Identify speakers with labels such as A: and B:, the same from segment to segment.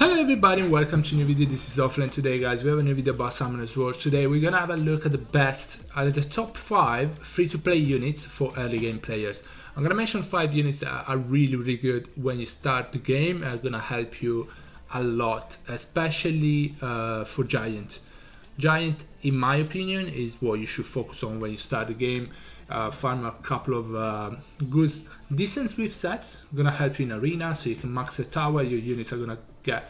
A: Hello everybody and welcome to a new video. This is Fran. Today guys we have a new video about Summoner's War. Today we're gonna have a look at the top 5 free-to-play units for early game players. I'm gonna mention 5 units that are really good when you start the game and are gonna help you a lot, especially for Giant. Giant, in my opinion, is what you should focus on when you start the game. Farm a couple of good decent swift sets, gonna help you in arena, so you can max the tower. Your units are gonna get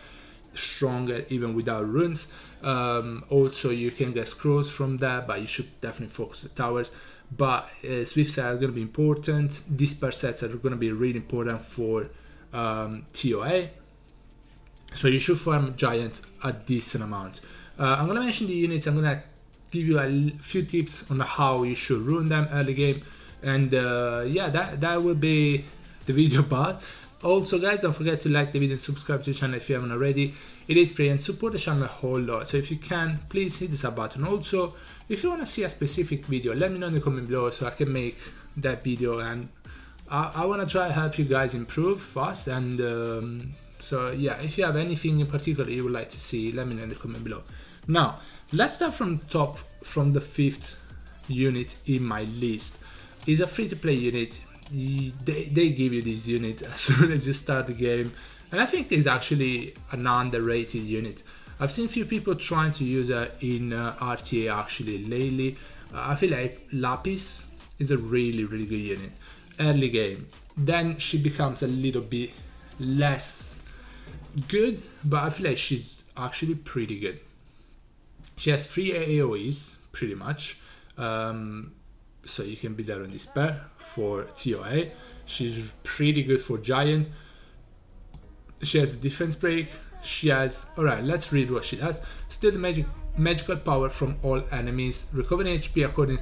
A: stronger even without runes. Also, you can get scrolls from that, but you should definitely focus the towers. But swift sets are gonna be important. Disperse sets are gonna be really important for TOA. So you should farm Giant a decent amount. I'm gonna mention the units. I'm gonna give you a few tips on how you should rune them early game, and yeah, that will be the video part. Also guys, don't forget to like the video and subscribe to the channel if you haven't already. It is free and support the channel a whole lot, so if you can, please hit the sub button. Also, if you want to see a specific video, let me know in the comment below so I can make that video, and I want to try to help you guys improve fast. And so yeah, if you have anything in particular you would like to see, let me know in the comment below. Now let's start from top, from the 5th unit in my list. It's a free-to-play unit. They give you this unit as soon as you start the game, and I think it's actually an underrated unit. I've seen few people trying to use it in RTA actually lately. I feel like Lapis is a really good unit early game. Then she becomes a little bit less good, but I feel like she's actually pretty good. She has 3 AoEs pretty much, so you can beat her on Despair for TOA. She's pretty good for Giant. She has a defense break. She has, alright, let's read what she has. Steal the magical power from all enemies, recovering HP according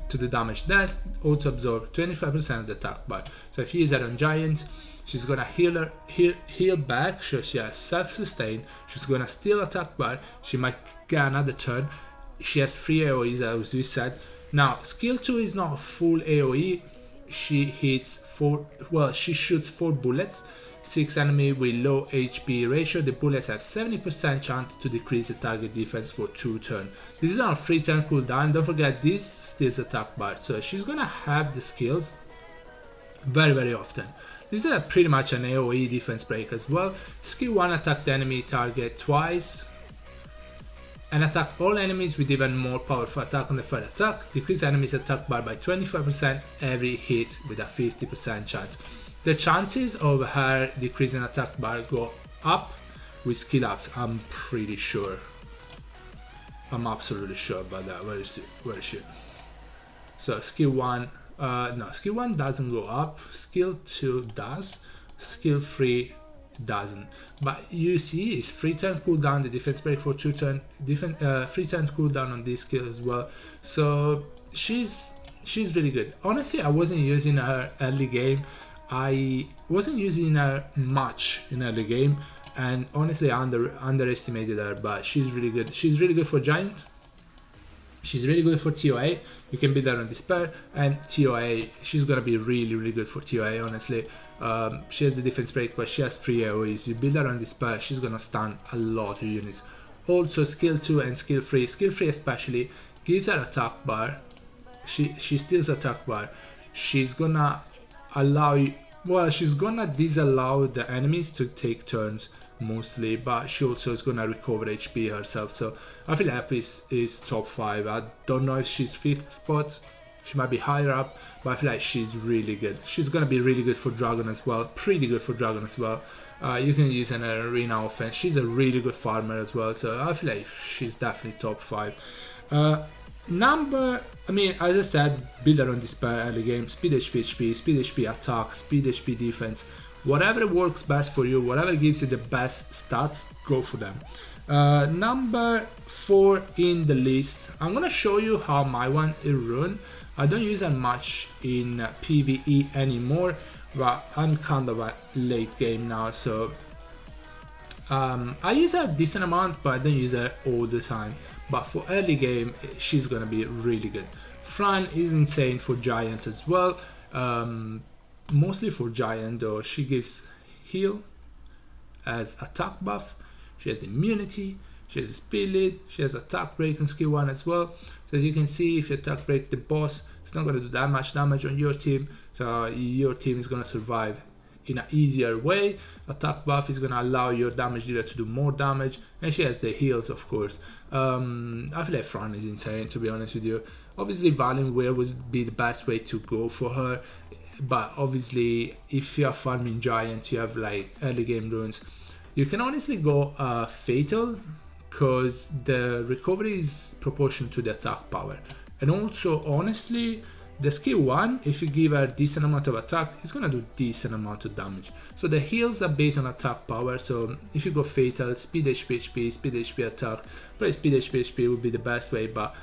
A: to the damage dealt, also absorb 25% of the attack bar. So if you use her on Giant, she's gonna heal back, so she has self-sustain. She's gonna steal attack bar. She might get another turn. She has 3 AoEs as we said. Now skill 2 is not full AoE. She hits 4, well, she shoots 4 bullets. 6 enemy with low HP ratio. The bullets have 70% chance to decrease the target defense for 2 turns. This is on a 3 turn cooldown. Don't forget this steals attack bar, so she's gonna have the skills very often. This is pretty much an AoE defense break as well. Skill 1, attack the enemy target twice and attack all enemies with even more powerful attack on the third attack. Decrease enemies attack bar by 25% every hit with a 50% chance. The chances of her decreasing attack bar go up with skill ups, I'm pretty sure. I'm absolutely sure about that. Where is she? So skill 1, no, skill 1 doesn't go up, skill 2 does, skill 3 doesn't. But you see, it's 3 turn cooldown, the defense break for 2 turn, 3 turn cooldown on this skill as well. So she's really good. Honestly, I wasn't using her early game. I wasn't using her much in early game, and honestly I underestimated her, but she's really good. She's really good for Giant. She's really good for TOA. You can build her on Despair, and TOA, she's gonna be really good for TOA, honestly. She has the defense break, but she has 3 AoEs. You build her on Despair, she's gonna stun a lot of units. Also skill 2 and skill 3. Skill 3 especially gives her attack bar. She steals attack bar. She's gonna allow you, well, she's gonna disallow the enemies to take turns mostly, but she also is gonna recover HP herself. So I feel Lapis is top 5. I don't know if she's 5th spot, she might be higher up, but I feel like she's really good. She's gonna be really good for Dragon as well, pretty good for Dragon as well. You can use an arena offense. She's a really good farmer as well, so I feel like she's definitely top 5. I mean, as I said, build her on Despair early game. Speed HP, speed HP attack, speed HP defense. Whatever works best for you, whatever gives you the best stats, go for them. Number 4 in the list, I'm gonna show you how my one is run. I don't use her much in PvE anymore, but I'm kind of a late game now, so I use her a decent amount, but I don't use her all the time. But for early game, she's gonna be really good. Fran is insane for Giant as well. Mostly for Giant though. She gives heal as attack buff. she has the immunity, she has the speed lead, she has attack break on skill 1 as well. So as you can see, if you attack break the boss, it's not going to do that much damage on your team, so your team is going to survive in an easier way. Attack buff is going to allow your damage dealer to do more damage, and she has the heals, of course. I feel like Fran is insane, to be honest with you. Obviously Valiant Wear would be the best way to go for her, but obviously if you are farming Giant, you have like early game runes, you can honestly go Fatal, because the recovery is proportional to the attack power. And also, honestly, the skill 1, if you give her a decent amount of attack, it's gonna do decent amount of damage. So the heals are based on attack power, so if you go Fatal, speed HP, speed HP attack, probably speed HP would be the best way, but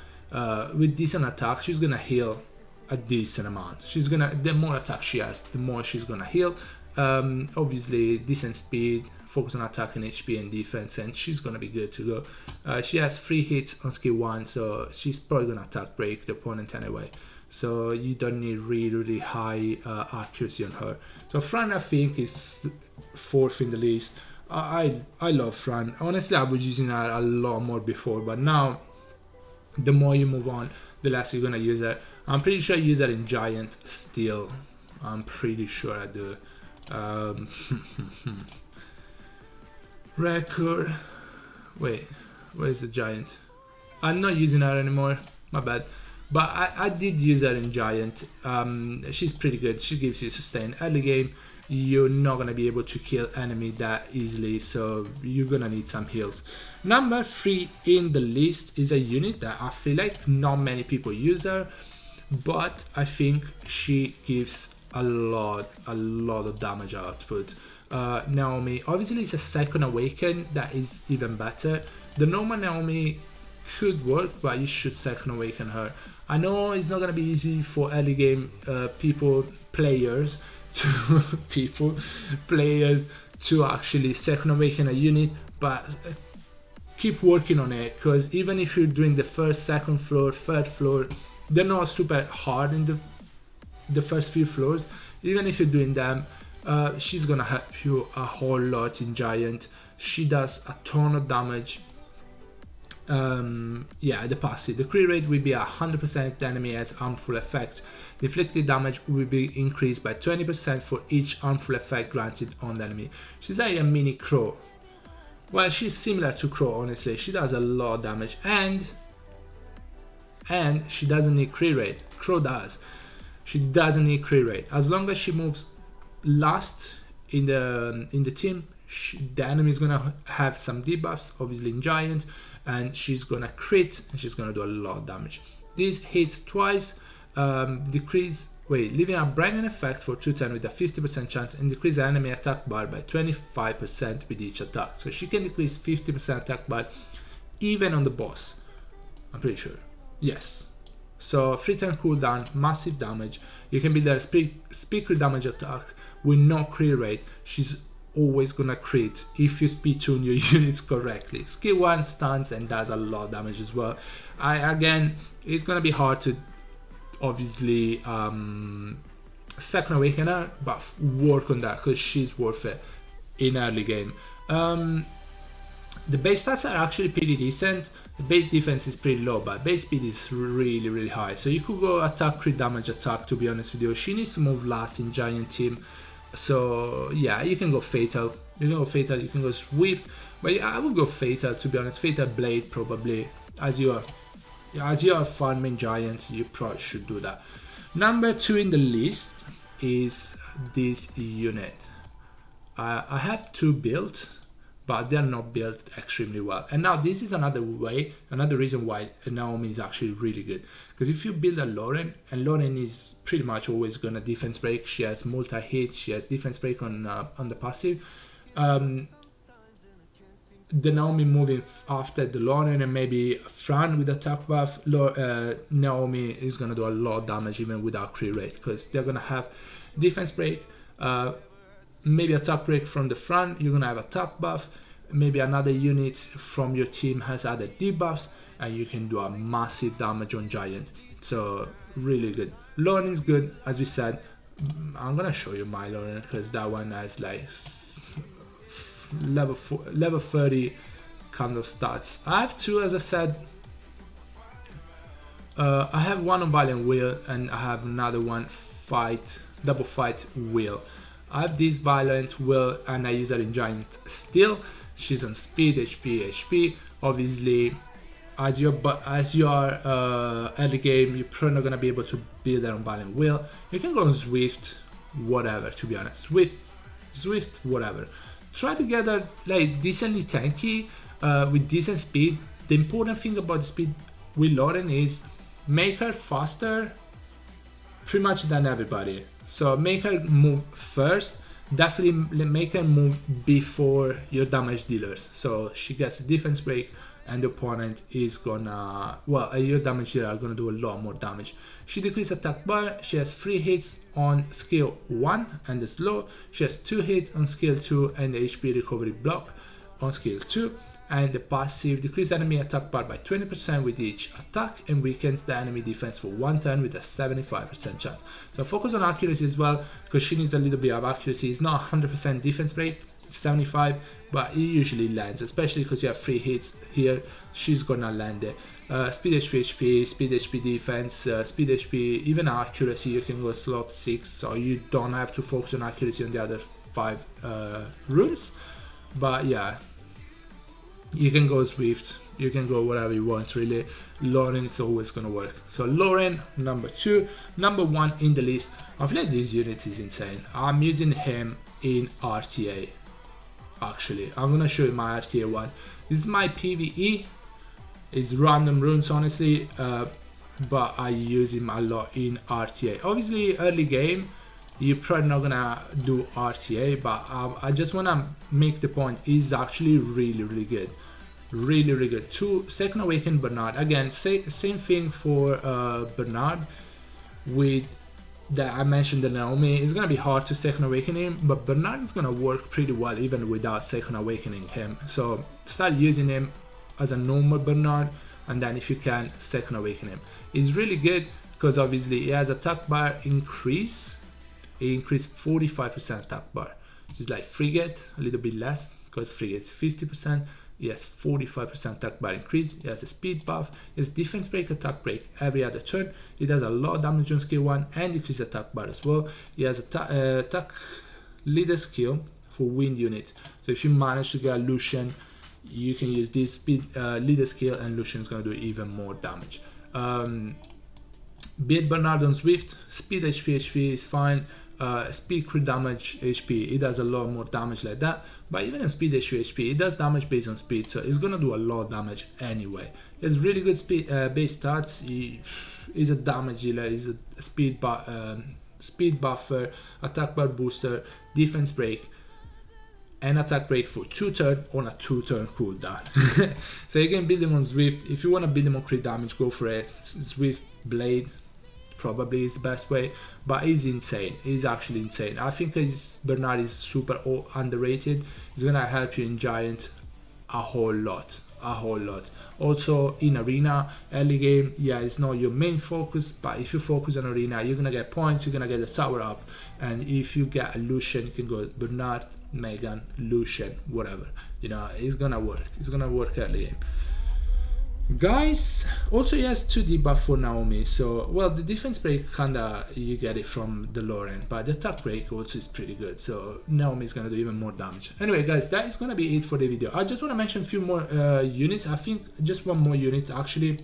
A: with decent attack, she's gonna heal a decent amount. The more attack she has, the more she's gonna heal. Obviously, decent speed, focus on attacking HP and defense, and she's gonna be good to go. She has 3 hits on skill 1, so she's probably gonna attack break the opponent anyway, so you don't need really high accuracy on her. So Fran, I think, is 4th in the list. I love Fran. Honestly, I was using her a lot more before, but now the more you move on, the less you're gonna use her. I'm pretty sure I use her in Giant still. I'm pretty sure I do. Record. Wait, where is the Giant? I'm not using her anymore, my bad. But I did use her in Giant. She's pretty good. She gives you sustain. Early game, you're not gonna be able to kill enemy that easily, so you're gonna need some heals. Number 3 in the list is a unit that I feel like not many people use her, but I think she gives a lot of damage output. Naomi, obviously it's a second awaken that is even better. The normal Naomi could work, but you should second awaken her. I know it's not gonna be easy for early game players to actually second awaken a unit, but keep working on it, because even if you're doing the first, second floor, third floor, they're not super hard in the first few floors. Even if you're doing them, she's gonna help you a whole lot in Giant. She does a ton of damage. Yeah, the passive. The crit rate will be 100% the enemy has harmful effect. The inflicted damage will be increased by 20% for each harmful effect granted on the enemy. She's like a mini Crow. Well, she's similar to Crow, honestly. She does a lot of damage, and she doesn't need crit rate. Crow does. She doesn't need crit rate. As long as she moves last in the team, the enemy is gonna have some debuffs, obviously in Giant, and she's gonna crit and she's gonna do a lot of damage. This hits twice, leaving a bragging effect for 2 turns with a 50% chance, and decrease the enemy attack bar by 25% with each attack. So she can decrease 50% attack bar even on the boss, I'm pretty sure. Yes. So 3 turn cooldown, massive damage. You can build a speed crit damage attack with no crit rate. She's always gonna crit if you speed tune your units correctly. Skill 1 stuns and does a lot of damage as well. Again, it's gonna be hard to obviously second awaken her, but work on that because she's worth it in early game. The base stats are actually pretty decent. The base defense is pretty low, but base speed is really high. So you could go attack, crit damage attack, to be honest with you. She needs to move last in Giant team. So yeah, you can go Fatal. You can go Swift. But yeah, I would go Fatal, to be honest. Fatal Blade probably. As you are farming Giants, you probably should do that. Number 2 in the list is this unit. I have 2 built, but they're not built extremely well. And now this is another reason why Naomi is actually really good. Because if you build a Lauren, and Lauren is pretty much always gonna defense break, she has multi-hit, she has defense break on the passive. The Naomi moving after the Lauren and maybe Fran with attack buff, Naomi is gonna do a lot of damage even without crit rate, because they're gonna have defense break, maybe attack break from the Fran, you're gonna have attack buff, maybe another unit from your team has other debuffs, and you can do a massive damage on Giant. So really good. Lauren is good, as we said. I'm gonna show you my Lauren because that one has like level 30 kind of stats. I have two, as I said. I have one on Valiant Will, and I have another one double fight Will. I have this Valiant Will, and I use her in Giant Steel. She's on speed, HP. Obviously, as you are early game, you're probably not gonna be able to build her on Valiant Will. You can go on Swift, whatever. To be honest, Swift, whatever. Try to get her like decently tanky with decent speed. The important thing about the speed with Lauren is make her faster pretty much than everybody. So make her move first, definitely make her move before your damage dealers. So she gets a defense break and the opponent is gonna, well, your damage dealer are gonna do a lot more damage. She decreases attack bar, she has 3 hits on skill 1 and the slow, she has 2 hits on skill 2 and the HP recovery block on skill 2. And the passive decreases enemy attack bar by 20% with each attack and weakens the enemy defense for 1 turn with a 75% chance. So focus on accuracy as well, because she needs a little bit of accuracy. It's not 100% defense break, it's 75, but it usually lands, especially because you have 3 hits here. She's gonna land it. Speed HP, speed HP defense, speed HP, even accuracy. You can go slot 6, so you don't have to focus on accuracy on the other 5 runes. But yeah. You can go Swift, you can go whatever you want really. Lauren is always gonna work. So Lauren, number 2. Number 1 in the list. I feel like this unit is insane. I'm using him in RTA. Actually, I'm gonna show you my RTA one. This is my PvE. It's random runes honestly, but I use him a lot in RTA. Obviously early game, you're probably not gonna do RTA, but I just wanna make the point, he's actually really good. Really good. 2 second awaken Bernard. Again, same thing for Bernard with that I mentioned the Naomi. It's gonna be hard to second awaken him, but Bernard is gonna work pretty well even without second awakening him. So start using him as a normal Bernard, and then if you can, second awaken him. He's really good because obviously he has attack bar increase. He increased 45% attack bar. Just like Frigate, a little bit less because Frigate is 50%. He has 45% attack bar increase. He has a speed buff. He has defense break, attack break every other turn. He does a lot of damage on skill 1 and decrease attack bar as well. He has attack leader skill for wind unit. So if you manage to get a Lucian, you can use this speed leader skill and Lucian is going to do even more damage. Build Bernard on Swift. Speed HP is fine. Speed crit damage HP, it does a lot more damage like that, but even in speed HP, it does damage based on speed, so it's gonna do a lot of damage anyway. He has really good speed base stats. He's a damage dealer, he's a speed buffer, attack bar booster, defense break, and attack break for 2 turns on a 2-turn cooldown. So you can build him on Swift. If you want to build him on crit damage, go for it. Swift Blade probably is the best way, but he's insane. He's actually insane. I think Bernard is super underrated. He's gonna help you in Giant a whole lot. Also in Arena, early game, yeah, it's not your main focus, but if you focus on Arena, you're gonna get points, you're gonna get a tower up, and if you get a Lucian, you can go Bernard, Megan, Lucian, whatever. You know, it's gonna work. It's gonna work early game. Guys, also he has 2 debuff for Naomi, so well, the defense break kinda you get it from the Lauren, but the attack break also is pretty good, so Naomi is gonna do even more damage. Anyway guys, that is gonna be it for the video. I just want to mention a few more units. I think just one more unit actually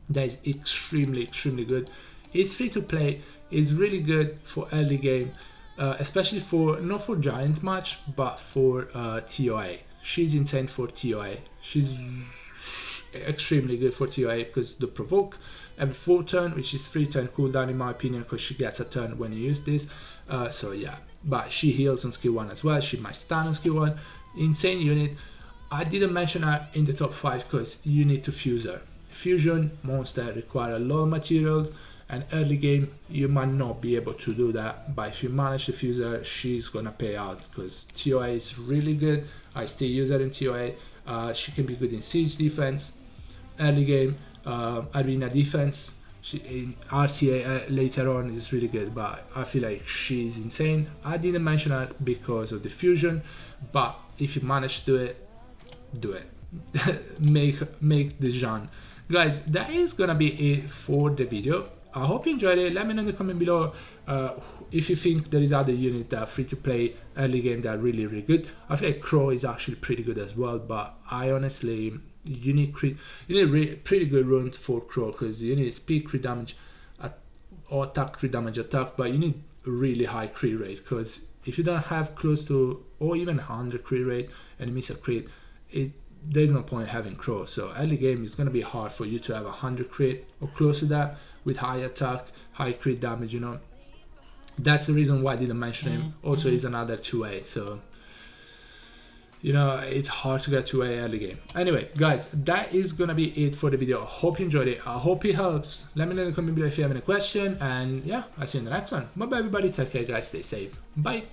A: that is extremely good. It's free to play, it's really good for early game, especially for not for Giant match but for TOA. She's insane for TOA. She's extremely good for TOA because the provoke every 4 turn, which is 3 turn cooldown in my opinion, because she gets a turn when you use this. So yeah, but she heals on skill 1 as well. She might stun on skill 1. Insane unit. I didn't mention her in the top 5 because you need to fuse her. Fusion monster require a lot of materials, and early game you might not be able to do that, but if you manage to fuse her, she's gonna pay out because TOA is really good. I still use her in TOA. She can be good in siege defense, early game, arena defense. She in RTA later on is really good, but I feel like she's insane. I didn't mention her because of the fusion, but if you manage to do it, do it. make the genre. Guys, that is gonna be it for the video. I hope you enjoyed it. Let me know in the comment below if you think there is other units that are free to play early game that are really good. I feel like Crow is actually pretty good as well, but I honestly, you need pretty good runes for Crow, because you need speed, crit damage, or attack, crit damage, attack, but you need really high crit rate, because if you don't have close to or even 100 crit rate and you miss a crit, there's no point having Crow. So early game is going to be hard for you to have 100 crit or close to that with high attack, high crit damage, you know. That's the reason why I didn't mention him. Also, he's another 2A, so you know, it's hard to get 2A early game. Anyway, guys, that is gonna be it for the video. I hope you enjoyed it. I hope it helps. Let me know in the comment below if you have any question, and yeah, I'll see you in the next one. Bye bye everybody, take care guys, stay safe, bye.